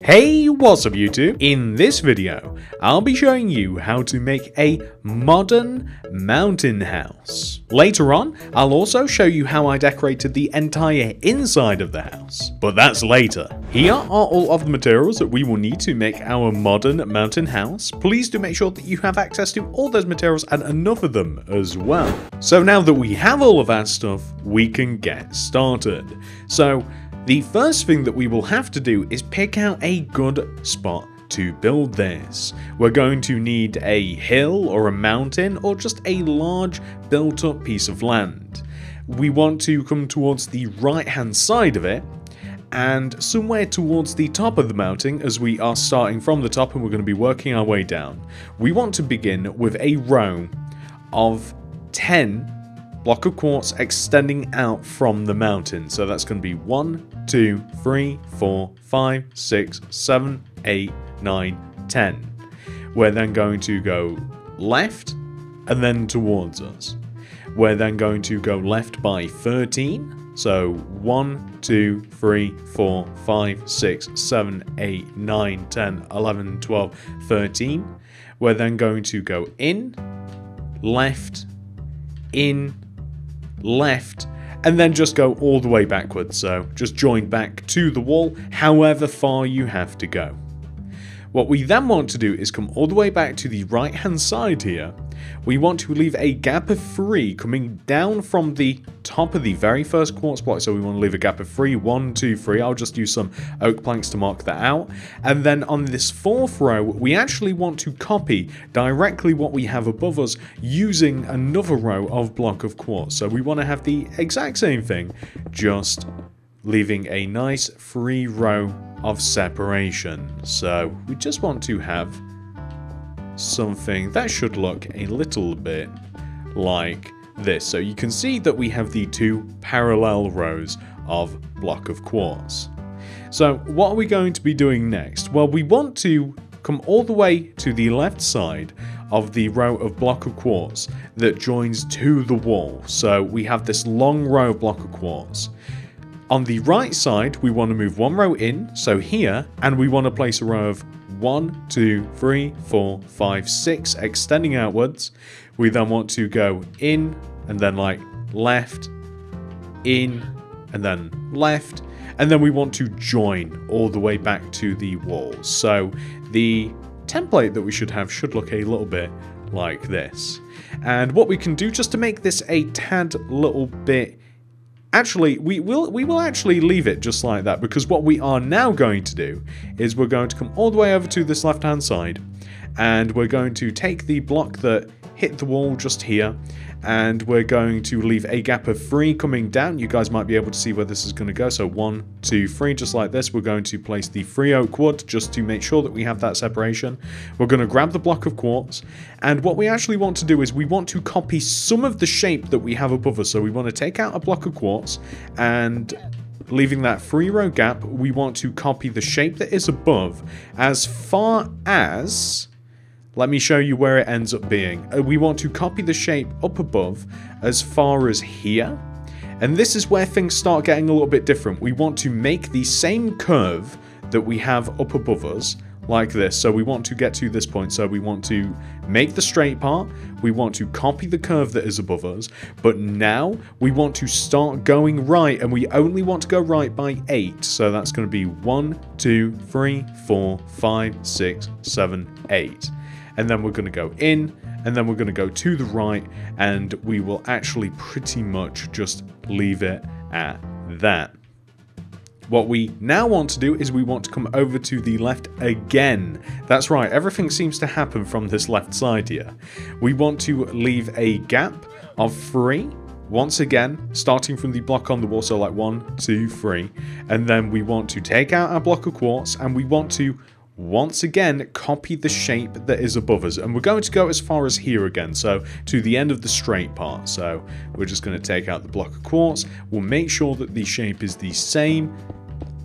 Hey, what's up YouTube? In this video, I'll be showing you how to make a modern mountain house. Later on, I'll also show you how I decorated the entire inside of the house, but that's later. Here are all of the materials that we will need to make our modern mountain house. Please do make sure that you have access to all those materials and enough of them as well. So now that we have all of that stuff, we can get started. So the first thing that we will have to do is pick out a good spot to build this. We're going to need a hill or a mountain or just a large built up piece of land. We want to come towards the right hand side of it and somewhere towards the top of the mountain, as we are starting from the top and we're going to be working our way down. We want to begin with a row of 10 block of quartz extending out from the mountain. So that's going to be 1, 2, 3, 4, 5, 6, 7, 8, 9, 10. We're then going to go left and then towards us. We're then going to go left by 13. So 1, 2, 3, 4, 5, 6, 7, 8, 9, 10, 11, 12, 13. We're then going to go in, left, in, left, and then just go all the way backwards. So just join back to the wall however far you have to go. What we then want to do is come all the way back to the right hand side here. We want to leave a gap of 3 coming down from the top of the very first quartz block. So we want to leave a gap of 3, 1, 2, 3. I'll just use some oak planks to mark that out. And then on this fourth row, we actually want to copy directly what we have above us using another row of block of quartz. So we want to have the exact same thing, just leaving a nice free row of separation. So we just want to have something that should look a little bit like this. So you can see that we have the 2 parallel rows of block of quartz. So what are we going to be doing next? Well, we want to come all the way to the left side of the row of block of quartz that joins to the wall. So we have this long row of block of quartz. On the right side, we want to move 1 row in, so here, and we want to place a row of 1, 2, 3, 4, 5, 6, extending outwards. We then want to go in, and then like left, in, and then left, and then we want to join all the way back to the walls. So the template that we should have should look a little bit like this. And what we can do just to make this a tad little bit, actually, we will actually leave it just like that, because what we are now going to do is we're going to come all the way over to this left hand side and we're going to take the block that hit the wall just here and we're going to leave a gap of 3 coming down. You guys might be able to see where this is going to go. So 1, 2, 3, just like this. We're going to place the 3 oak wood just to make sure that we have that separation. We're going to grab the block of quartz, and what we actually want to do is we want to copy some of the shape that we have above us. So we want to take out a block of quartz, and leaving that 3 row gap, we want to copy the shape that is above as far as, let me show you where it ends up being. We want to copy the shape up above as far as here. And this is where things start getting a little bit different. We want to make the same curve that we have up above us, like this. So we want to get to this point. So we want to make the straight part. We want to copy the curve that is above us. But now we want to start going right, and we only want to go right by 8. So that's going to be 1, 2, 3, 4, 5, 6, 7, 8. And then we're going to go in, and then we're going to go to the right, and we will actually pretty much just leave it at that. What we now want to do is we want to come over to the left again. That's right, everything seems to happen from this left side here. We want to leave a gap of 3. Once again, starting from the block on the wall, so like 1, 2, 3. And then we want to take out our block of quartz, and we want to once again copy the shape that is above us, and we're going to go as far as here again, so to the end of the straight part. So we're just going to take out the block of quartz. We'll make sure that the shape is the same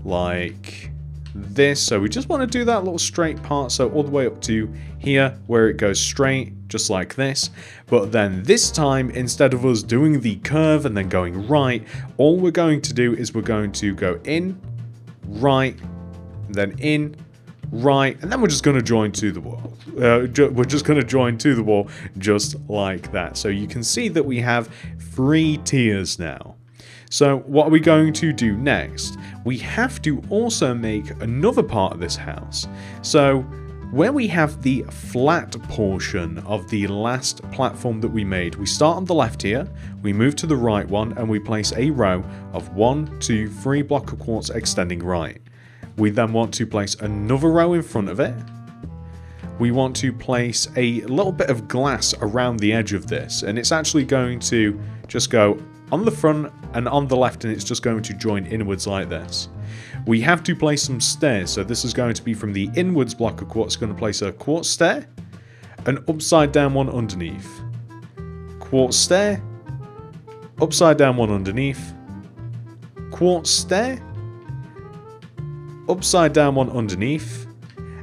like this. So we just want to do that little straight part, so all the way up to here where it goes straight, just like this. But then this time, instead of us doing the curve and then going right, all we're going to do is we're going to go in, right, then in, right, and then we're just going to join to the wall. We're just going to join to the wall just like that. So you can see that we have 3 tiers now. So what are we going to do next? We have to also make another part of this house. So where we have the flat portion of the last platform that we made, we start on the left here, we move to the right one, and we place a row of 1, 2, 3 block of quartz extending right. We then want to place another row in front of it. We want to place a little bit of glass around the edge of this, and it's actually going to just go on the front and on the left, and it's just going to join inwards like this. We have to place some stairs, so this is going to be from the inwards block of quartz, going to place a quartz stair, an upside down one underneath, quartz stair, upside down one underneath, quartz stair, upside down one underneath,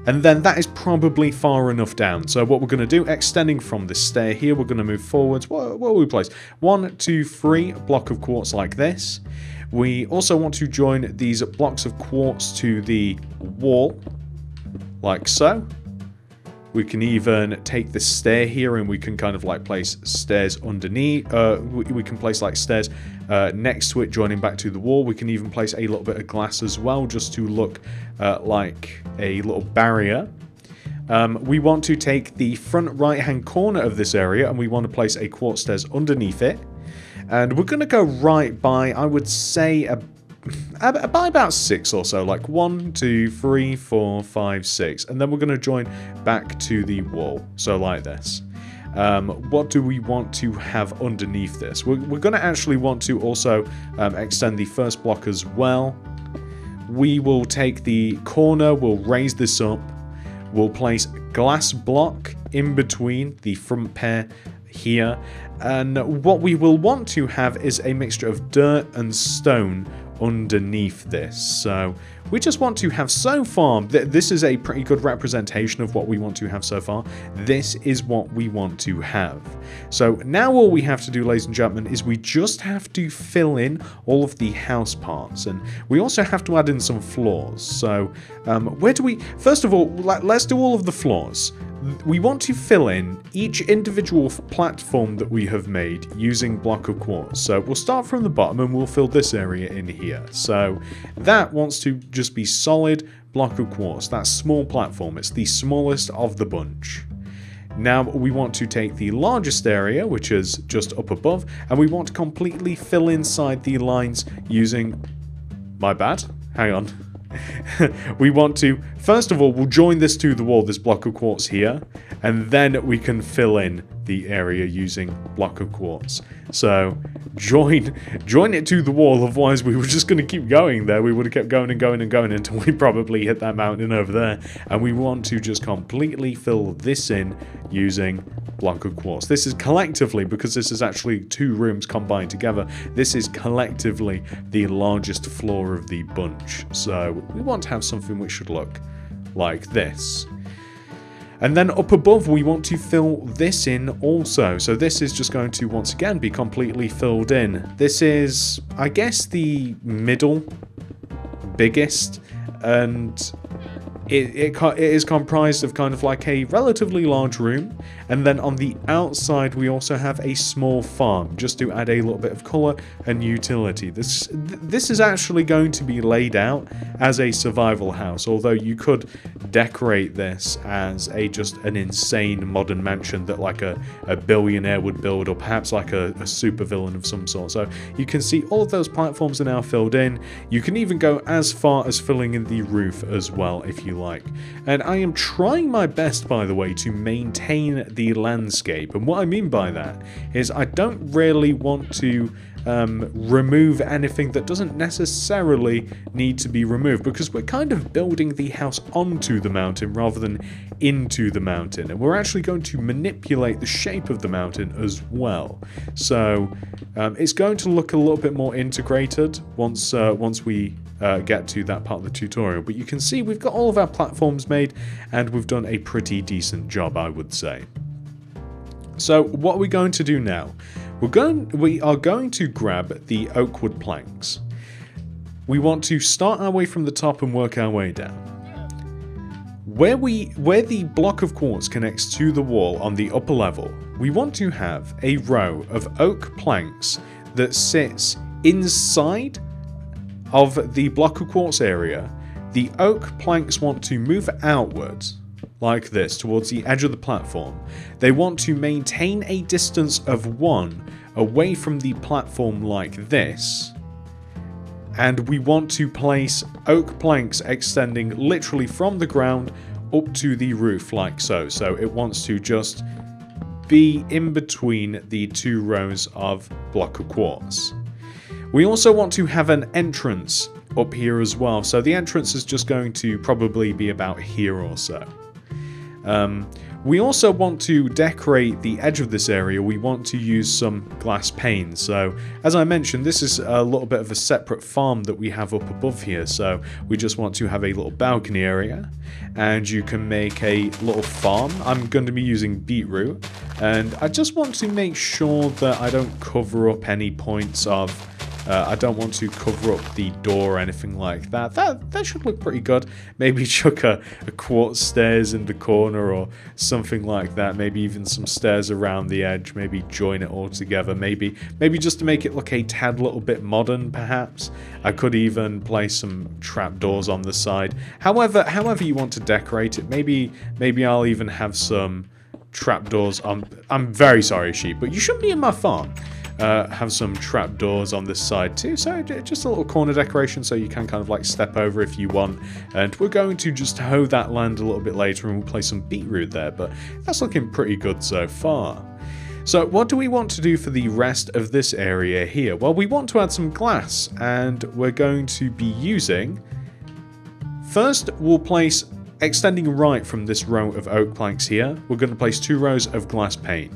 and then that is probably far enough down. So what we're going to do, extending from this stair here, we're going to move forwards. What will we place? 1, 2, 3 block of quartz like this. We also want to join these blocks of quartz to the wall, like so. We can even take the stair here and we can kind of like place stairs underneath. We can place like stairs next to it, joining back to the wall. We can even place a little bit of glass as well, just to look like a little barrier. We want to take the front right hand corner of this area and we want to place a quartz stairs underneath it. And we're going to go right by, I would say, by about 6 or so, like 1, 2, 3, 4, 5, 6, and then we're going to join back to the wall, so like this. What do we want to have underneath this? We're going to actually want to also extend the first block as well. We will take the corner, we'll raise this up, we'll place glass block in between the front pair here, and what we will want to have is a mixture of dirt and stone underneath this. So we just want to have, so far, this is a pretty good representation of what we want to have so far. This is what we want to have. So now all we have to do, ladies and gentlemen, is we just have to fill in all of the house parts, and we also have to add in some floors. So where do we, first of all, let's do all of the floors. We want to fill in each individual platform that we have made using block of quartz. So we'll start from the bottom and we'll fill this area in here. So that wants to just be solid block of quartz. That small platform, it's the smallest of the bunch. Now we want to take the largest area, which is just up above, and we want to completely fill inside the lines using, my bad, hang on. We want to, first of all, we'll join this to the wall, this block of quartz here, and then we can fill in the area using block of quartz. So join it to the wall, otherwise we were just going to keep going there. We would have kept going and going and going until we probably hit that mountain over there. And we want to just completely fill this in using block of quartz. This is collectively, because this is actually 2 rooms combined together, this is collectively the largest floor of the bunch. So we want to have something which should look like this. And then up above, we want to fill this in also. So this is just going to, once again, be completely filled in. This is, I guess, the middle biggest, and it is comprised of kind of like a relatively large room, and then on the outside we also have a small farm, just to add a little bit of colour and utility. This is actually going to be laid out as a survival house, although you could decorate this as just an insane modern mansion that like a billionaire would build, or perhaps like a supervillain of some sort. So you can see all of those platforms are now filled in. You can even go as far as filling in the roof as well if you like. And I am trying my best, by the way, to maintain the landscape, and what I mean by that is I don't really want to remove anything that doesn't necessarily need to be removed, because we're kind of building the house onto the mountain rather than into the mountain, and we're actually going to manipulate the shape of the mountain as well. So it's going to look a little bit more integrated once we get to that part of the tutorial. But you can see we've got all of our platforms made, and we've done a pretty decent job, I would say. So what are we going to do now? We are going to grab the oak wood planks. We want to start our way from the top and work our way down. Where the block of quartz connects to the wall on the upper level, we want to have a row of oak planks that sits inside of the block of quartz area. The oak planks want to move outwards like this towards the edge of the platform. They want to maintain a distance of 1 away from the platform like this. And we want to place oak planks extending literally from the ground up to the roof like so. So it wants to just be in between the 2 rows of block of quartz. We also want to have an entrance up here as well. So the entrance is just going to probably be about here or so. We also want to decorate the edge of this area. We want to use some glass pane. So as I mentioned, this is a little bit of a separate farm that we have up above here. So we just want to have a little balcony area, and you can make a little farm. I'm going to be using beetroot, and I just want to make sure that I don't cover up any points of I don't want to cover up the door or anything like that. That should look pretty good. Maybe chuck a quartz stairs in the corner or something like that. Maybe even some stairs around the edge. Maybe join it all together. Maybe just to make it look a tad little bit modern, perhaps. I could even place some trapdoors on the side. However you want to decorate it. Maybe I'll even have some trapdoors on. I'm very sorry, sheep, but you shouldn't be in my farm. Have some trapdoors on this side too, so just a little corner decoration so you can kind of like step over if you want. And we're going to just hoe that land a little bit later and we'll place some beetroot there, but that's looking pretty good so far. So what do we want to do for the rest of this area here? Well, we want to add some glass, and we're going to be using... First, we'll place, extending right from this row of oak planks here, we're going to place 2 rows of glass pane.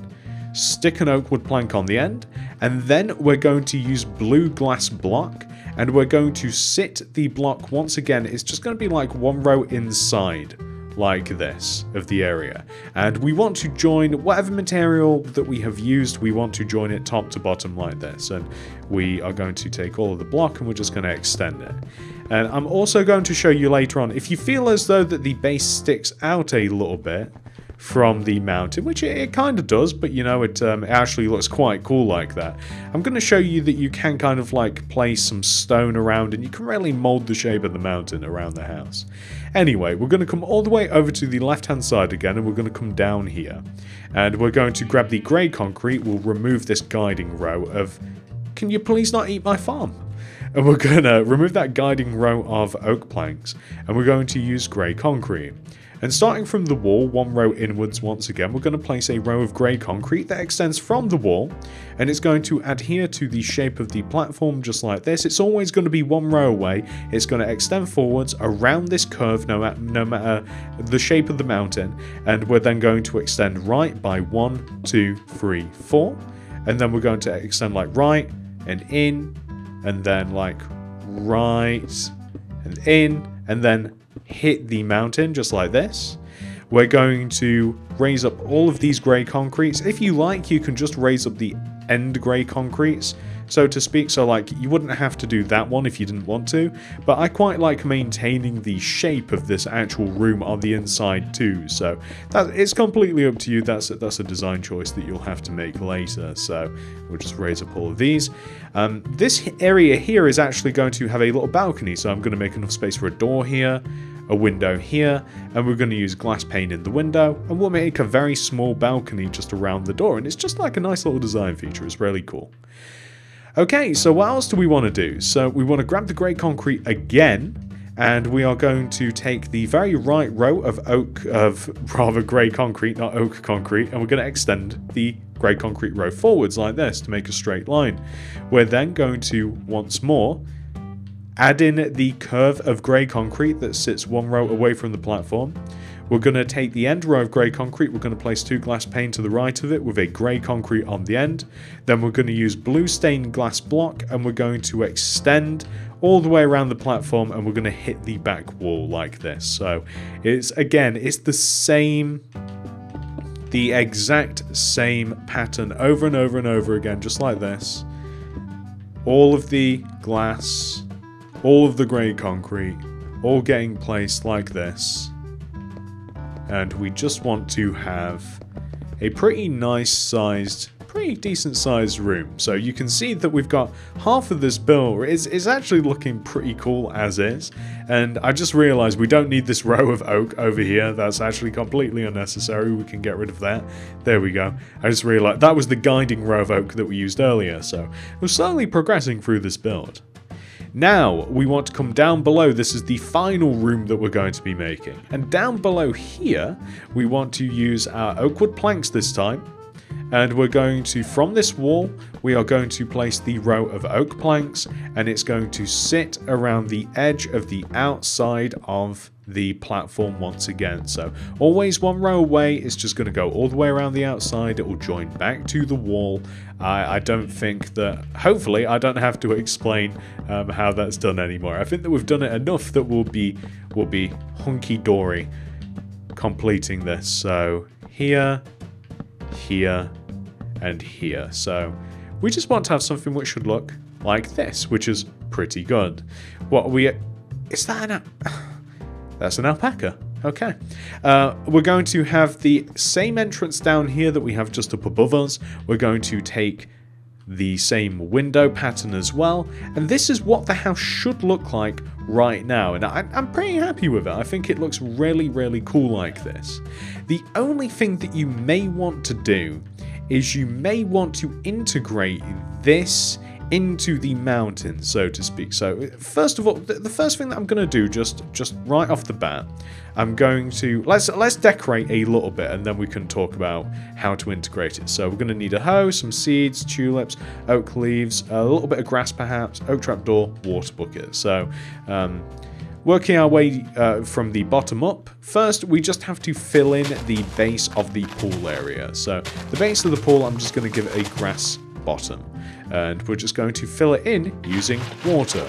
Stick an oak wood plank on the end, and then we're going to use blue glass block, and we're going to sit the block once again. It's just going to be like 1 row inside like this of the area, and we want to join whatever material that we have used. We want to join it top to bottom like this, and we are going to take all of the block and we're just going to extend it. And I'm also going to show you later on, if you feel as though that the base sticks out a little bit from the mountain, which it kind of does, but you know, it actually looks quite cool like that. I'm going to show you that you can kind of like place some stone around and you can really mold the shape of the mountain around the house. Anyway, we're going to come all the way over to the left hand side again, and we're going to come down here, and we're going to grab the grey concrete. We'll remove this guiding row of, can you please not eat my farm? And we're going to remove that guiding row of oak planks, and we're going to use grey concrete. And starting from the wall, 1 row inwards once again, we're going to place a row of grey concrete that extends from the wall, and it's going to adhere to the shape of the platform just like this. It's always going to be 1 row away. It's going to extend forwards around this curve no matter the shape of the mountain, and we're then going to extend right by 1, 2, 3, 4, and then we're going to extend like right and in, and then like right and in, and then hit the mountain just like this. We're going to raise up all of these grey concretes. If you like, you can just raise up the end grey concretes, so to speak. So like, you wouldn't have to do that one if you didn't want to, but I quite like maintaining the shape of this actual room on the inside too. So that it's completely up to you. That's a design choice that you'll have to make later. So we'll just raise up all of these. This area here is actually going to have a little balcony, so I'm going to make enough space for a door here, a window here, and we're going to use glass pane in the window, and we'll make a very small balcony just around the door, and it's just like a nice little design feature. It's really cool. Okay, so what else do we want to do? So we want to grab the grey concrete again, and we are going to take the very right row of grey concrete, not oak concrete, and we're going to extend the grey concrete row forwards like this to make a straight line. We're then going to, once more, add in the curve of grey concrete that sits 1 row away from the platform. We're going to take the end row of grey concrete, we're going to place 2 glass pane to the right of it with a grey concrete on the end. Then we're going to use blue stained glass block, and we're going to extend all the way around the platform, and we're going to hit the back wall like this. So it's the same, the exact same pattern over and over and over again, just like this. All of the glass, all of the grey concrete, all getting placed like this. and we just want to have a pretty nice sized, pretty decent sized room. So you can see that we've got half of this build is actually looking pretty cool as is, and I just realized we don't need this row of oak over here. That's actually completely unnecessary. We can get rid of that. There we go. I just realized that was the guiding row of oak that we used earlier, so we're slowly progressing through this build. Now we want to come down below. This is the final room that we're going to be making, and down below here we want to use our oak wood planks this time. And we're going to, from this wall, we are going to place the row of oak planks, and it's going to sit around the edge of the outside of the platform once again. So always one row away, it's just going to go all the way around the outside. It will join back to the wall. I don't think that, hopefully, I don't have to explain how that's done anymore. I think that we've done it enough that we'll be hunky-dory completing this. So here, here, and here. So we just want to have something which should look like this, which is pretty good. What we... Is that an... That's an alpaca. Okay. We're going to have the same entrance down here that we have just up above us. We're going to take the same window pattern as well, and this is what the house should look like right now, and I'm pretty happy with it. I think it looks really, really cool like this. The only thing that you may want to do is you may want to integrate this into the mountain, so to speak. So first of all, the first thing that I'm going to do, just right off the bat, I'm going to let's decorate a little bit, and then we can talk about how to integrate it. So we're going to need a hoe, some seeds, tulips, oak leaves, a little bit of grass perhaps, oak trapdoor, water bucket. So working our way from the bottom up, first we just have to fill in the base of the pool area. So the base of the pool, I'm just going to give it a grass bottom, and we're just going to fill it in using water.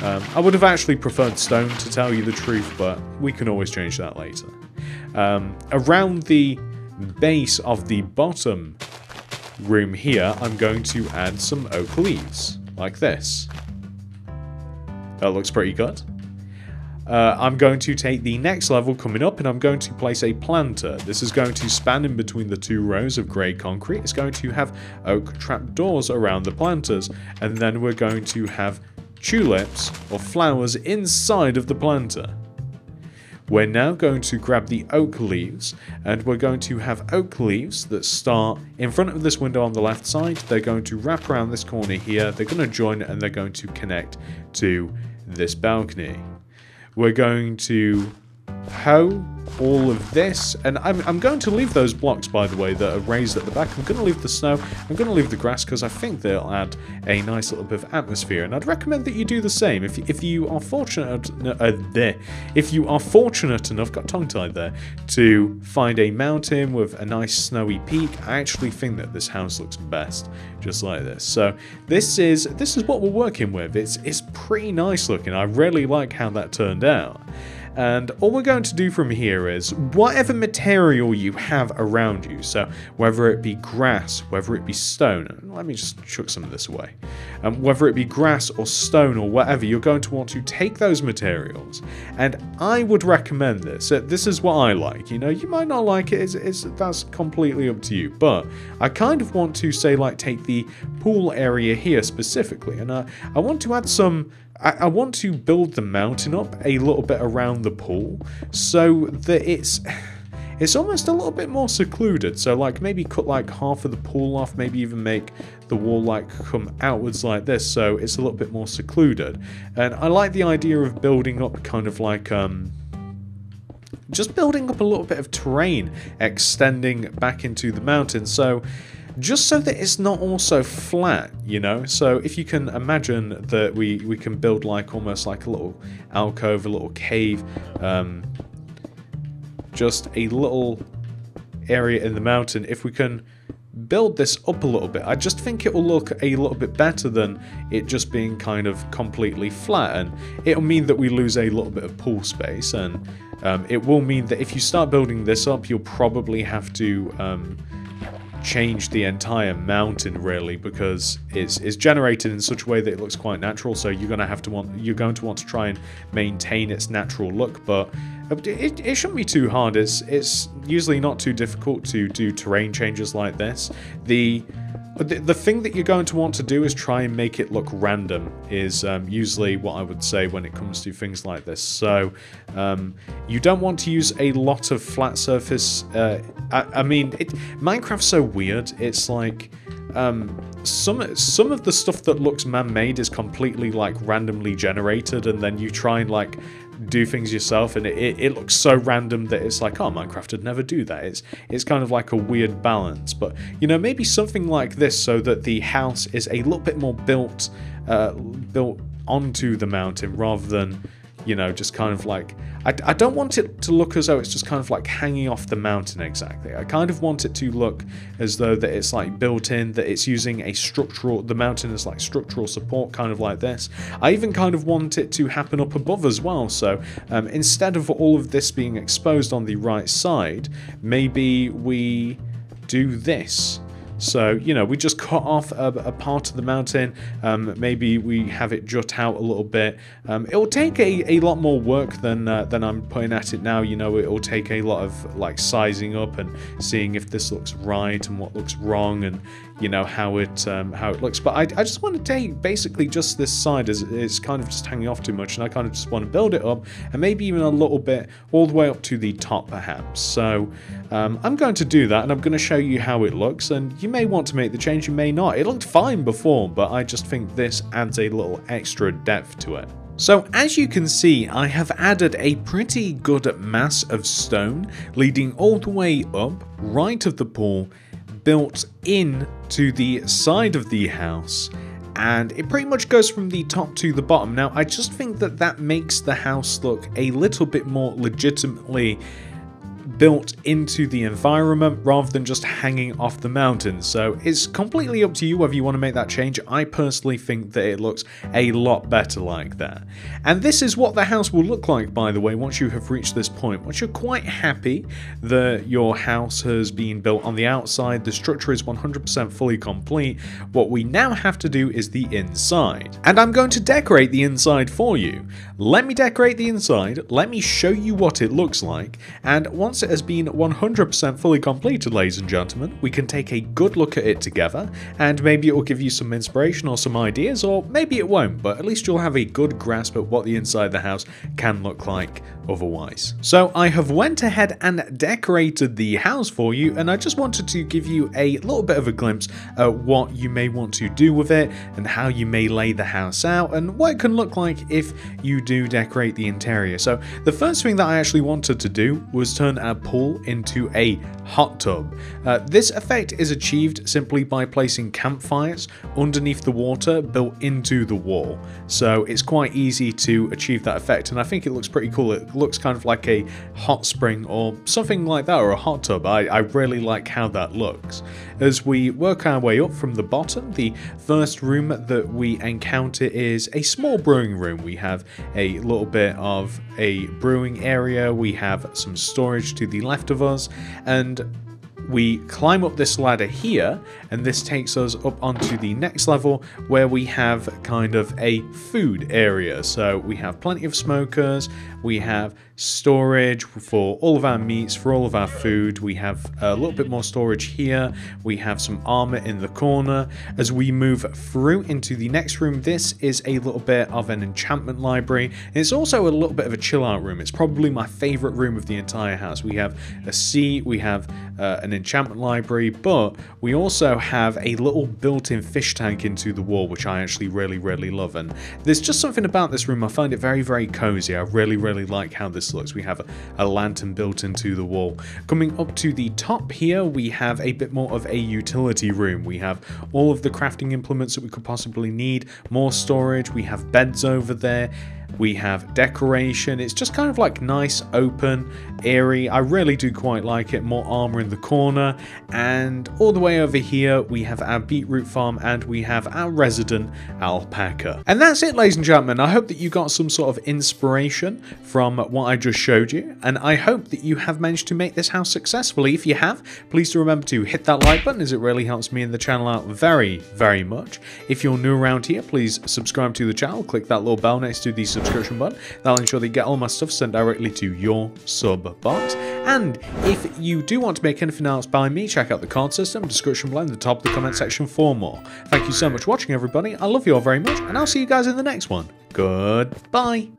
I would have actually preferred stone, to tell you the truth, but we can always change that later. Around the base of the bottom room here, I'm going to add some oak leaves, like this. That looks pretty good. I'm going to take the next level coming up, and I'm going to place a planter. This is going to span in between the two rows of grey concrete. It's going to have oak trapdoors around the planters, and then we're going to have tulips or flowers inside of the planter. We're now going to grab the oak leaves, and we're going to have oak leaves that start in front of this window on the left side. They're going to wrap around this corner here. They're going to join, and they're going to connect to this balcony. We're going to hoe all of this, and I'm going to leave those blocks, by the way, that are raised at the back. I'm going to leave the snow, I'm going to leave the grass, because I think they'll add a nice little bit of atmosphere, and I'd recommend that you do the same. If you are fortunate enough, got tongue-tied there, to find a mountain with a nice snowy peak, I actually think that this house looks best just like this. So this is what we're working with. It's pretty nice looking. I really like how that turned out. And all we're going to do from here is whatever material you have around you, so whether it be grass, whether it be stone, let me just chuck some of this away, whether it be grass or stone or whatever, you're going to want to take those materials, and I would recommend this. This is what I like. You know, you might not like it, that's completely up to you, but I kind of want to say, like, take the pool area here specifically, and I want to add some... I want to build the mountain up a little bit around the pool so that it's almost a little bit more secluded. So like maybe cut like half of the pool off, maybe even make the wall like come outwards like this so it's a little bit more secluded. And I like the idea of building up kind of like just building up a little bit of terrain extending back into the mountain. So just so that it's not also flat, you know? So if you can imagine that we can build like almost like a little alcove, a little cave, just a little area in the mountain. If we can build this up a little bit, I just think it will look a little bit better than it just being kind of completely flat, and it'll mean that we lose a little bit of pool space, and it will mean that if you start building this up, you'll probably have to change the entire mountain really, because it's generated in such a way that it looks quite natural. So you're going to want to try and maintain its natural look, but it shouldn't be too hard. It's usually not too difficult to do terrain changes like this. The thing that you're going to want to do is try and make it look random, is usually what I would say when it comes to things like this. So you don't want to use a lot of flat surface. I mean, Minecraft's so weird. It's like some of the stuff that looks man-made is completely like randomly generated, and then you try and like do things yourself, and it looks so random that it's like, oh, Minecraft would never do that. It's kind of like a weird balance. But you know, maybe something like this, so that the house is a little bit more built onto the mountain, rather than, you know, just kind of like, I don't want it to look as though it's just kind of like hanging off the mountain exactly. I kind of want it to look as though that it's like built in, that it's using the mountain as like structural support, kind of like this. I even kind of want it to happen up above as well. So instead of all of this being exposed on the right side, maybe we do this. So, you know, we just cut off a part of the mountain. Maybe we have it jut out a little bit. It will take a lot more work than I'm putting at it now. You know, it will take a lot of like sizing up and seeing if this looks right and what looks wrong, and you know how it looks. But I just want to take basically just this side, as it's kind of just hanging off too much, and I kind of just want to build it up, and maybe even a little bit all the way up to the top perhaps. So I'm going to do that, and I'm going to show you how it looks, and you may want to make the change, you may not. It looked fine before, but I just think this adds a little extra depth to it. So as you can see, I have added a pretty good mass of stone leading all the way up right of the pool, built in to the side of the house, and it pretty much goes from the top to the bottom. Now I just think that makes the house look a little bit more legitimately built into the environment rather than just hanging off the mountain. So it's completely up to you whether you want to make that change. I personally think that it looks a lot better like that. And this is what the house will look like, by the way, once you have reached this point. Once you're quite happy that your house has been built on the outside, the structure is 100% fully complete, what we now have to do is the inside. And I'm going to decorate the inside for you. Let me decorate the inside, let me show you what it looks like, and once it has been 100% fully completed, ladies and gentlemen, we can take a good look at it together, and maybe it will give you some inspiration or some ideas, or maybe it won't, but at least you'll have a good grasp at what the inside of the house can look like otherwise. So I have went ahead and decorated the house for you, and I just wanted to give you a little bit of a glimpse at what you may want to do with it, and how you may lay the house out, and what it can look like if you do decorate the interior. So the first thing that I actually wanted to do was turn our pool into a hot tub. This effect is achieved simply by placing campfires underneath the water built into the wall. So it's quite easy to achieve that effect, and I think it looks pretty cool. It looks kind of like a hot spring or something like that, or a hot tub. I really like how that looks. As we work our way up from the bottom, the first room that we encounter is a small brewing room. We have a little bit of a brewing area, we have some storage to the left of us, and we climb up this ladder here, and this takes us up onto the next level where we have kind of a food area. So we have plenty of smokers, we have storage for all of our meats, for all of our food. We have a little bit more storage here. We have some armor in the corner. As we move through into the next room, this is a little bit of an enchantment library. It's also a little bit of a chill out room. It's probably my favorite room of the entire house. We have a sea, we have an enchantment library, but we also have a little built-in fish tank into the wall, which I actually really love. And there's just something about this room. I find it very cozy. I really like how this looks. We have a lantern built into the wall. Coming up to the top here, we have a bit more of a utility room. We have all of the crafting implements that we could possibly need, more storage, we have beds over there. we have decoration. It's just kind of like nice, open, airy. I really do quite like it. More armor in the corner, and all the way over here we have our beetroot farm and we have our resident alpaca. And that's it, ladies and gentlemen. I hope that you got some sort of inspiration from what I just showed you, and I hope that you have managed to make this house successfully. If you have, please do remember to hit that like button, as it really helps me and the channel out very, very much. If you're new around here, please subscribe to the channel, click that little bell next to the subscription button. That'll ensure that you get all my stuff sent directly to your sub box. And if you do want to make anything else by me, check out the card system, description below, in the top of the comment section for more. Thank you so much for watching, everybody. I love you all very much, and I'll see you guys in the next one. Goodbye.